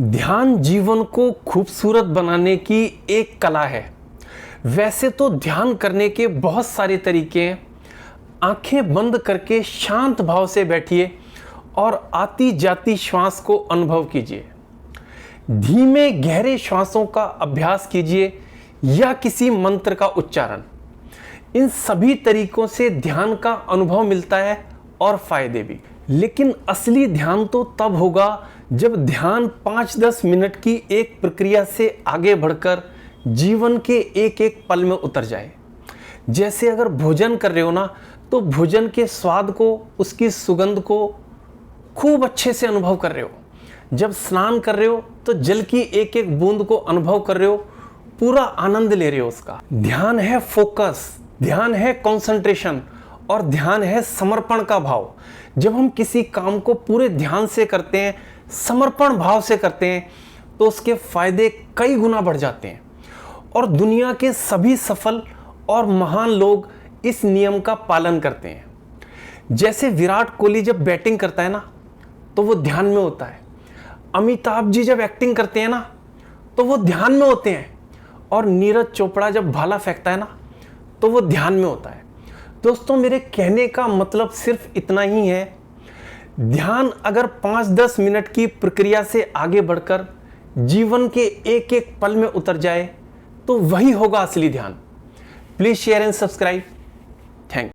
ध्यान जीवन को खूबसूरत बनाने की एक कला है। वैसे तो ध्यान करने के बहुत सारे तरीके हैं। आंखें बंद करके शांत भाव से बैठिए और आती जाती श्वास को अनुभव कीजिए। धीमे गहरे श्वासों का अभ्यास कीजिए या किसी मंत्र का उच्चारण। इन सभी तरीकों से ध्यान का अनुभव मिलता है और फायदे भी। लेकिन असली ध्यान तो तब होगा जब ध्यान 5-10 मिनट की एक प्रक्रिया से आगे बढ़कर जीवन के एक एक पल में उतर जाए। जैसे अगर भोजन कर रहे हो ना, तो भोजन के स्वाद को, उसकी सुगंध को खूब अच्छे से अनुभव कर रहे हो। जब स्नान कर रहे हो तो जल की एक एक बूंद को अनुभव कर रहे हो, पूरा आनंद ले रहे हो उसका। ध्यान है फोकस, ध्यान है कंसंट्रेशन और ध्यान है समर्पण का भाव। जब हम किसी काम को पूरे ध्यान से करते हैं, समर्पण भाव से करते हैं, तो उसके फायदे कई गुना बढ़ जाते हैं। और दुनिया के सभी सफल और महान लोग इस नियम का पालन करते हैं। जैसे विराट कोहली जब बैटिंग करता है ना, तो वो ध्यान में होता है। अमिताभ जी जब एक्टिंग करते हैं ना, तो वो ध्यान में होते हैं। और नीरज चोपड़ा जब भाला फेंकता है ना, तो वो ध्यान में होता है। दोस्तों, मेरे कहने का मतलब सिर्फ इतना ही है। ध्यान अगर 5-10 मिनट की प्रक्रिया से आगे बढ़कर जीवन के एक एक पल में उतर जाए, तो वही होगा असली ध्यान। Please share and subscribe. Thank